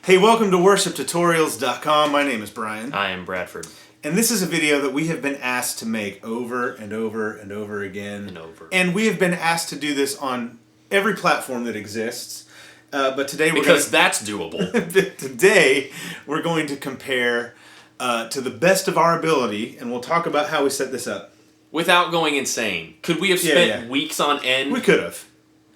Hey, welcome to worshiptutorials.com. My name is Brian. I am Bradford. And this is a video that we have been asked to make over and over and over again. And we have been asked to do this on every platform that exists. But today that's doable. Today we're going to compare to the best of our ability, and we'll talk about how we set this up. Without going insane. Could we have spent weeks on end? We could have.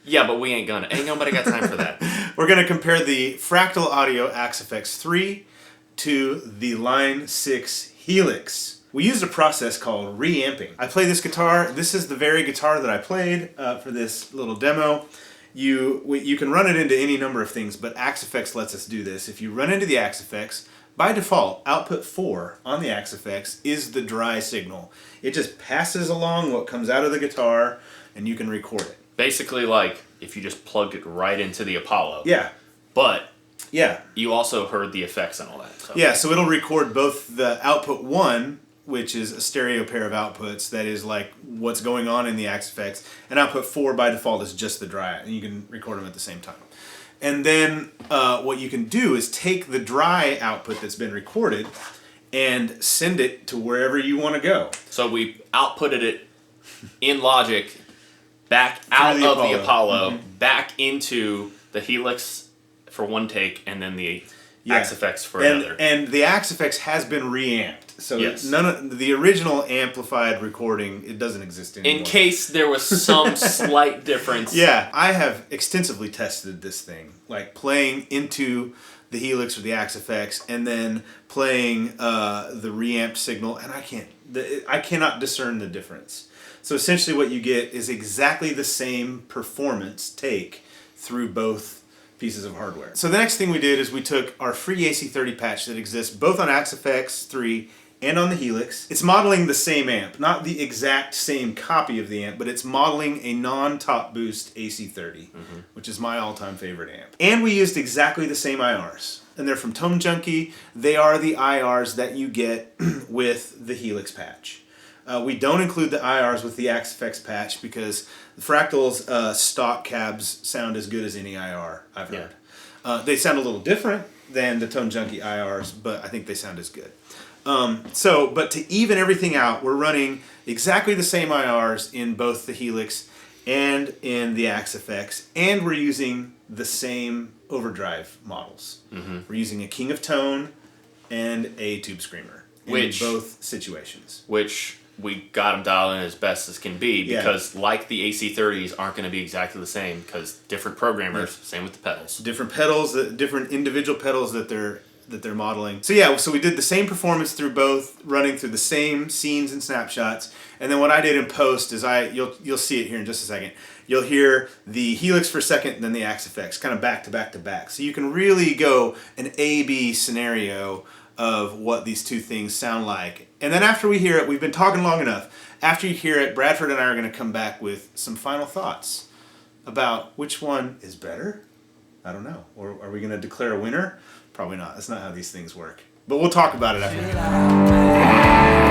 Yeah, but we ain't gonna. Ain't nobody got time for that. We're going to compare the Fractal Audio Axe-FX III to the Line 6 Helix. We used a process called reamping. I play this guitar. This is the very guitar that I played for this little demo. You can run it into any number of things, but Axe-FX lets us do this. If you run into the Axe-FX, by default, output 4 on the Axe-FX is the dry signal. It just passes along what comes out of the guitar, and you can record it. Basically, like if you just plugged it right into the Apollo. Yeah. But yeah, you also heard the effects and all that. So. Yeah, so it'll record both the output 1, which is a stereo pair of outputs that is like what's going on in the Axe-FX, and output 4 by default is just the dry, and you can record them at the same time. And then what you can do is take the dry output that's been recorded and send it to wherever you want to go. So we outputted it in Logic back out of the Apollo, back into the Helix for one take, and then the Axe-FX for another. And the Axe-FX has been reamped. So none of the original amplified recording, it doesn't exist anymore. In case there was some slight difference. Yeah, I have extensively tested this thing, like playing into the Helix or the Axe-FX, and then playing the reamped signal, and I cannot discern the difference. So essentially what you get is exactly the same performance take through both pieces of hardware. So the next thing we did is we took our free AC30 patch that exists both on Axe-FX III and on the Helix. It's modeling the same amp, not the exact same copy of the amp, but it's modeling a non-top boost AC30, which is my all-time favorite amp. And we used exactly the same IRs. And they're from Junkie. They are the IRs that you get with the Helix patch. We don't include the IRs with the Axe-FX patch because the Fractal's stock cabs sound as good as any IR I've heard. They sound a little different than the Junkie IRs, but I think they sound as good. But to even everything out, we're running exactly the same IRs in both the Helix and in the Axe-FX, and we're using the same overdrive models. We're using a King of Tone and a Tube Screamer in both situations. Which we got them dialed in as best as can be because like the AC30s aren't going to be exactly the same because different programmers, same with the pedals. Different pedals, different individual pedals that they're modeling. So we did the same performance through both, running through the same scenes and snapshots. And then what I did in post is you'll see it here in just a second. You'll hear the Helix for a second and then the Axe-FX kind of back to back to back. So you can really go an A-B scenario of what these two things sound like. And then after we hear it, we've been talking long enough. After you hear it, Bradford and I are going to come back with some final thoughts about which one is better. I don't know. Or are we going to declare a winner? Probably not. That's not how these things work. But we'll talk about it after we get back.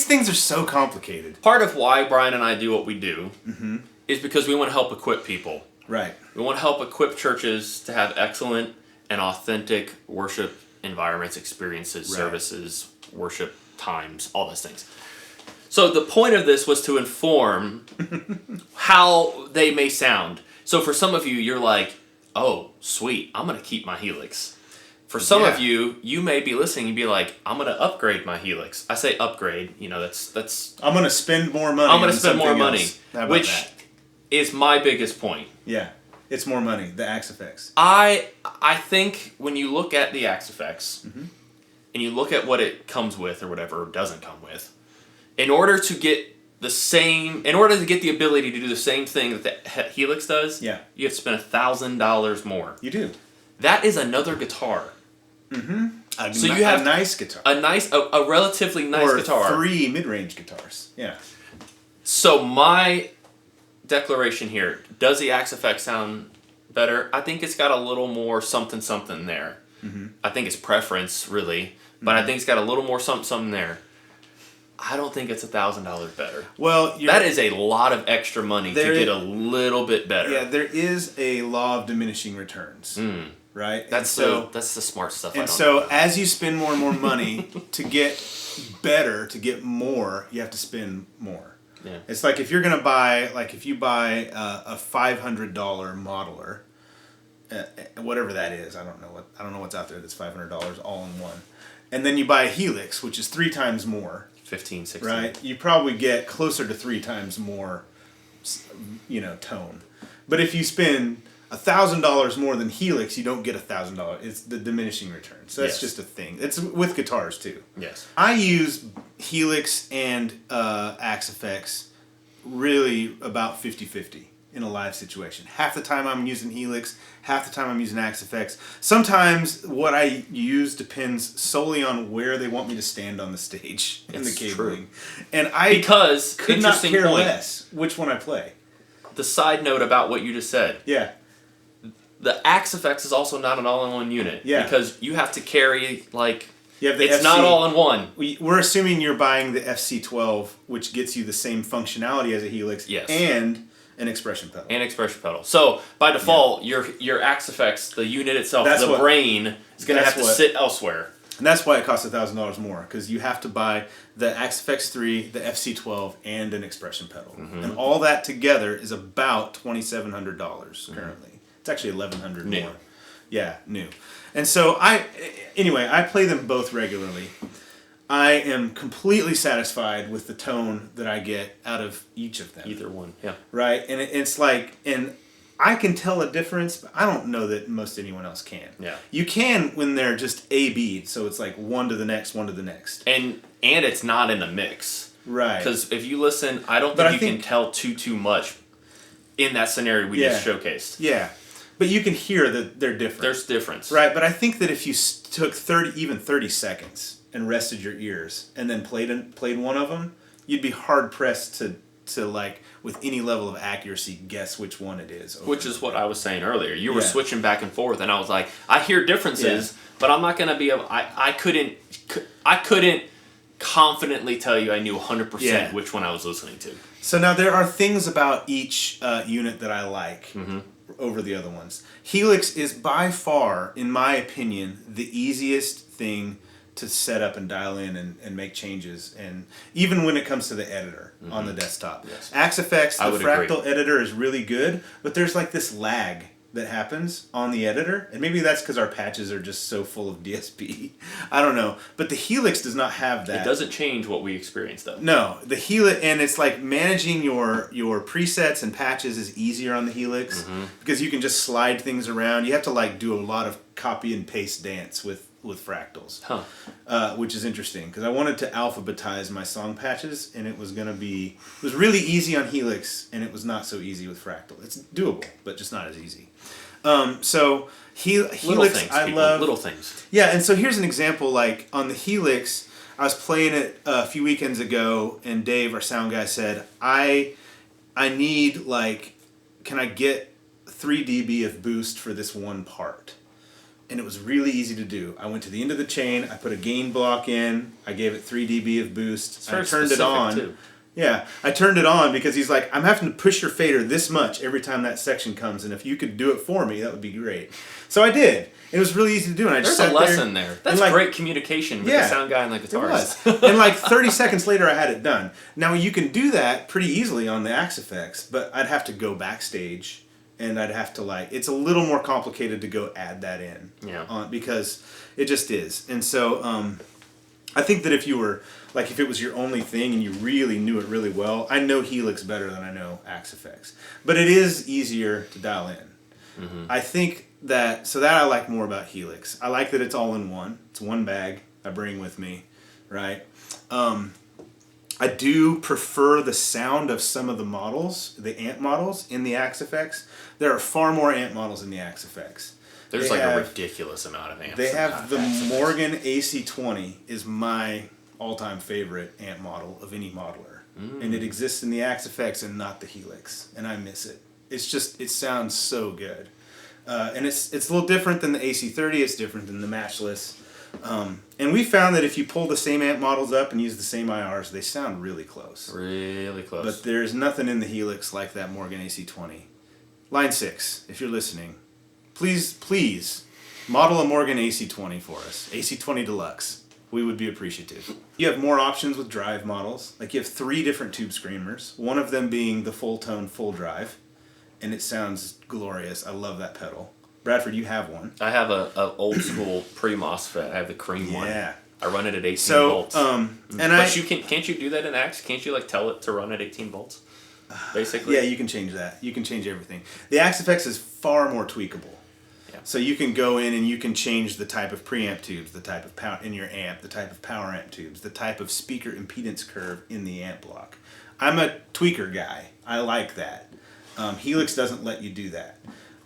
These things are so complicated. Part of why Brian and I do what we do is because we want to help equip people. Right. We want to help equip churches to have excellent and authentic worship environments, experiences, services, worship times, all those things. So the point of this was to inform how they may sound. So for some of you, you're like, oh, sweet, I'm going to keep my Helix. For some of you, you may be listening and be like, I'm going to upgrade my Helix. I say upgrade, that's I'm going to spend more money. I'm going to spend more money, which is my biggest point. Yeah, it's more money, the Axe-FX. I think when you look at the Axe-FX and you look at what it comes with or whatever, or doesn't come with, in order to get the ability to do the same thing that the Helix does, you have to spend $1,000 more. You do. That is another guitar. So you have a nice guitar. A relatively nice guitar. Or 3 mid-range guitars. Yeah. So my declaration here, does the Axe-FX sound better? I think it's got a little more something there. I think it's preference, really. But I think it's got a little more something there. I don't think it's $1,000 better. Well, that is a lot of extra money to get a little bit better. Yeah, there is a law of diminishing returns, right? That's the smart stuff. And so as you spend more and more money to get better, to get more, you have to spend more. Yeah. It's like if you're gonna buy, if you buy a $500 modeler, whatever that is, I don't know what's out there that's $500 all in one, and then you buy a Helix, which is 3 times more. 15, 16. Right? You probably get closer to 3 times more, tone. But if you spend $1,000 more than Helix, you don't get $1,000. It's the diminishing return. So that's just a thing. It's with guitars too. Yes. I use Helix and Axe-FX really about 50-50 in a live situation. Half the time I'm using Helix, half the time I'm using Axe-FX. Sometimes what I use depends solely on where they want me to stand on the stage and the cabling. True. And I could not care point. less which one I play. The side note about what you just said. Yeah. The Axe-FX is also not an all-in-one unit. Yeah. Because you have to carry, it's not all in one. We're assuming you're buying the FC12, which gets you the same functionality as a Helix. Yes. And an expression pedal. So by default, your Axe-FX, the unit itself, brain, is going to have to sit elsewhere. And that's why it costs $1,000 more, because you have to buy the Axe-FX III, the FC12, and an expression pedal, and all that together is about $2,700 currently. It's actually $1,100 more. Yeah, new. And so I play them both regularly. I am completely satisfied with the tone that I get out of each of them. Either one, yeah. Right? And it's and I can tell a difference, but I don't know that most anyone else can. Yeah. You can when they're just A-B, so it's like one to the next, one to the next. And it's not in the mix. Right. Because if you listen, I don't think you can tell too much in that scenario we just showcased. Yeah. But you can hear that they're different. There's difference. Right, but I think that if you took 30 seconds and rested your ears and then played one of them, you'd be hard pressed to with any level of accuracy guess which one it is. Which is what I was saying earlier. You were switching back and forth, and I was like, I hear differences, but I'm not going to be able. I couldn't confidently tell you I knew 100% which one I was listening to. So now there are things about each unit that I like over the other ones. Helix is by far, in my opinion, the easiest thing to set up and dial in and make changes, and even when it comes to the editor on the desktop. Yes. Axe-FX, the Fractal editor is really good, but there's this lag that happens on the editor, and maybe that's because our patches are just so full of DSP. I don't know, but the Helix does not have that. It doesn't change what we experience, though. No, the Helix, and it's managing your presets and patches is easier on the Helix because you can just slide things around. You have to do a lot of copy and paste dance with fractals, which is interesting because I wanted to alphabetize my song patches, and it was really easy on Helix, and it was not so easy with Fractal. It's doable, but just not as easy. So Helix, I love little things. Yeah, and so here's an example. On the Helix, I was playing it a few weekends ago, and Dave, our sound guy, said, I need can I get 3 dB of boost for this one part? and it was really easy to do. I went to the end of the chain, I put a gain block in, I gave it 3 dB of boost, I turned it on. Too. Yeah, I turned it on because he's like, I'm having to push your fader this much every time that section comes, and if you could do it for me, that would be great. So I did. It was really easy to do, and I just sat there. There's a lesson there. That's like, great communication with the sound guy and the guitarist. It was. And like 30 seconds later, I had it done. Now, you can do that pretty easily on the Axe-FX, but I'd have to go backstage, and I'd have to like, it's a little more complicated to go add that in. Yeah. Because it just is. And so I think that if you were, like if it was your only thing and you really knew it really well, I know Helix better than I know Axe-FX. But it is easier to dial in. Mm-hmm. I think that, so that I like more about Helix. I like that it's all in one. It's one bag I bring with me, right? I do prefer the sound of some of the models, the amp models in the Axe-FX. There are far more amp models in the Axe-FX. There's like a ridiculous amount of amps. They have the Morgan AC30 is my all-time favorite amp model of any modeler. And it exists in the Axe-FX and not the Helix. And I miss it. It's just, it sounds so good. And it's a little different than the AC30. It's different than the Matchless. And we found that if you pull the same amp models up and use the same IRs, they sound really close. Really close. But there's nothing in the Helix like that Morgan AC30. Line 6, if you're listening, please model a Morgan AC20 for us. AC20 Deluxe. We would be appreciative. You have more options with drive models. Like you have 3 different tube screamers, one of them being the full tone full drive. And it sounds glorious. I love that pedal. Bradford, you have one. I have a old school pre-MOSFET. I have the cream one. Yeah. I run it at 18 volts. But you can't you do that in Axe? Can't you like tell it to run at 18 volts? Basically. Yeah, you can change that. You can change everything. The Axe-FX is far more tweakable. Yeah. So you can go in and you can change the type of preamp tubes, the type of power in your amp, the type of power amp tubes, the type of speaker impedance curve in the amp block. I'm a tweaker guy. I like that. Helix doesn't let you do that.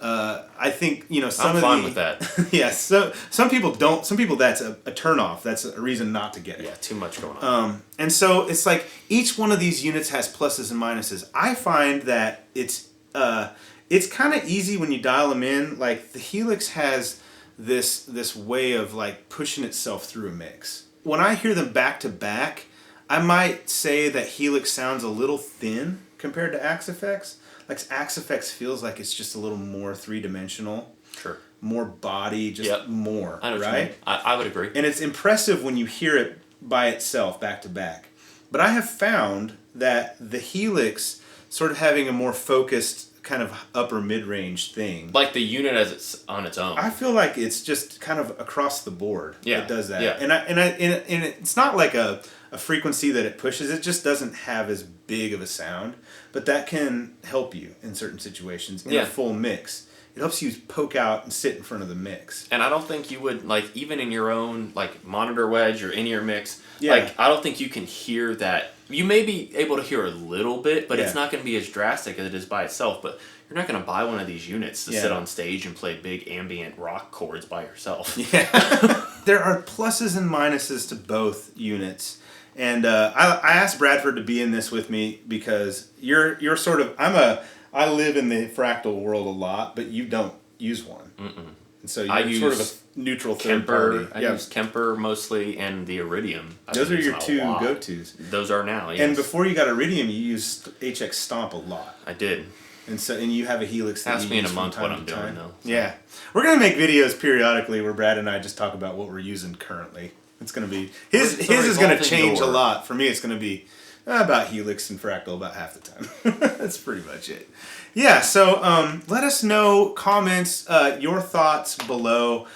I think, I'm fine with that. Yeah, so some people don't. Some people that's a turnoff. That's a reason not to get it. Yeah, too much going on. And so it's like each one of these units has pluses and minuses. I find that it's kind of easy when you dial them in. Like the Helix has this way of like pushing itself through a mix. When I hear them back to back, I might say that Helix sounds a little thin compared to Axe-FX. Like Axe-FX feels like it's just a little more three-dimensional. Sure. More body, just more, I know right? I would agree. And it's impressive when you hear it by itself, back to back. But I have found that the Helix sort of having a more focused kind of upper mid-range thing. Like the unit as it's on its own. I feel like it's just kind of across the board. Yeah. It does that. Yeah. And it's not like a frequency that it pushes. It just doesn't have as big of a sound. But that can help you in certain situations in a full mix. It helps you poke out and sit in front of the mix. And I don't think you would, like, even in your own, like, monitor wedge or in your mix, like, I don't think you can hear that. You may be able to hear a little bit, but it's not going to be as drastic as it is by itself. But you're not going to buy one of these units to sit on stage and play big ambient rock chords by yourself. Yeah. There are pluses and minuses to both units. And I asked Bradford to be in this with me because you're sort of, I live in the Fractal world a lot, but you don't use one. Mm-mm. And so you're sort of a neutral third party. I use Kemper mostly and the Iridium. Those are your 2 go-tos. Those are now, yes. And before you got Iridium, you used HX Stomp a lot. I did. And you have a Helix that Ask me in a month what I'm doing, though. So. Yeah. We're going to make videos periodically where Brad and I just talk about what we're using currently. It's going to be... His is going to change a lot. For me, it's going to be about Helix and Fractal about half the time. That's pretty much it. Yeah, so let us know, comments, your thoughts below.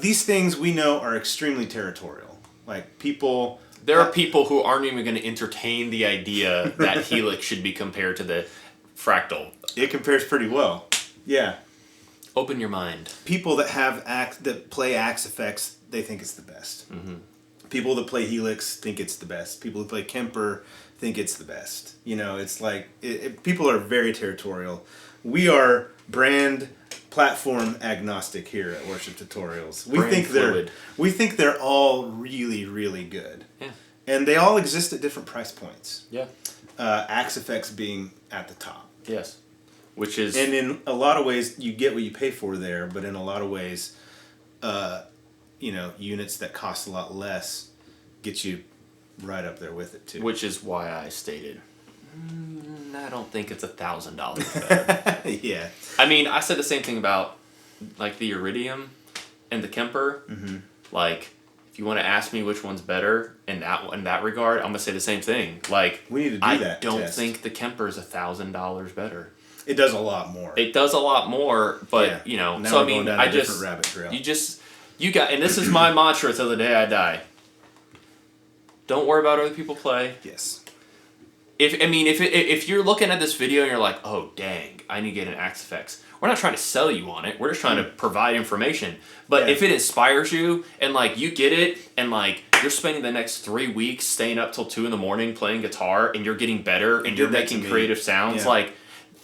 These things we know are extremely territorial. Like people... There are people who aren't even going to entertain the idea that Helix should be compared to the Fractal. It compares pretty well. Yeah. Open your mind. People that play Axe-FX, they think it's the best. Mm-hmm. People that play Helix think it's the best. People who play Kemper think it's the best. It's like people are very territorial. We are brand platform agnostic here at Worship Tutorials. We think they're all really, really good. Yeah. And they all exist at different price points. Yeah. Axe-FX being at the top. Yes. Which is... And in a lot of ways, you get what you pay for there, but in a lot of ways, units that cost a lot less get you right up there with it too. Which is why I stated, I don't think it's $1,000 better. Yeah. I mean, I said the same thing about like the Iridium and the Kemper. Mm-hmm. Like, if you want to ask me which one's better in that regard, I'm gonna say the same thing. Like, we need to do that. I don't think the Kemper is $1,000 better. It does a lot more. It does a lot more, but Now so we're I mean, going down a different rabbit trail. You got, and this is my mantra till the day I die. Don't worry about other people play. Yes. If you're looking at this video and you're like, oh dang, I need to get an Axe-FX. We're not trying to sell you on it. We're just trying to provide information. But if it inspires you and like you get it and like you're spending the next 3 weeks staying up till 2 a.m. playing guitar and you're getting better and you're making creative sounds, like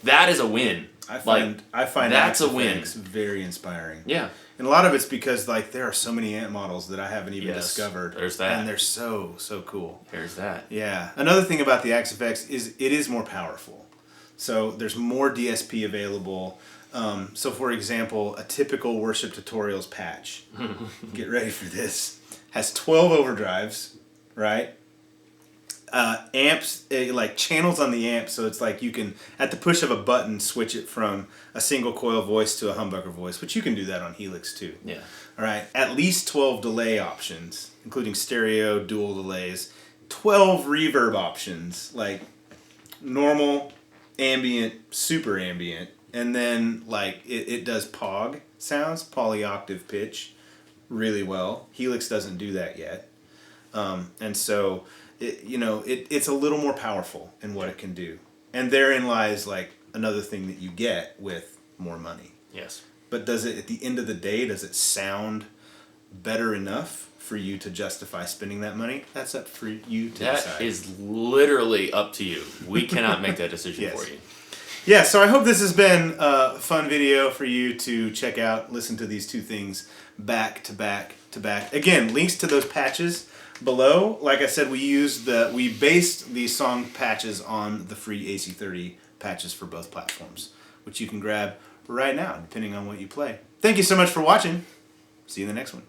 that is a win. I find that's a win. Very inspiring. Yeah. And a lot of it's because like there are so many amp models that I haven't even discovered. There's that. And they're so cool. There's that. Yeah. Another thing about the Axe-FX is it is more powerful. So there's more DSP available. So for example, a typical Worship Tutorials patch, get ready for this, has 12 overdrives, right? Amps, like channels on the amp, so it's like you can, at the push of a button, switch it from a single coil voice to a humbucker voice, which you can do that on Helix too. Yeah. All right, at least 12 delay options, including stereo, dual delays, 12 reverb options, like normal, ambient, super ambient, and then like it does POG sounds, polyoctave pitch, really well. Helix doesn't do that yet, and so it's a little more powerful in what it can do, and therein lies like another thing that you get with more money. Yes. But does it, at the end of the day, does it sound better enough for you to justify spending that money? That's up for you to decide. That is literally up to you. We cannot make that decision for you. Yeah, so I hope this has been a fun video for you to check out, listen to these two things back to back to back. Again, links to those patches below. Like I said, we based these song patches on the free AC30 patches for both platforms, which you can grab right now, depending on what you play. Thank you so much for watching. See you in the next one.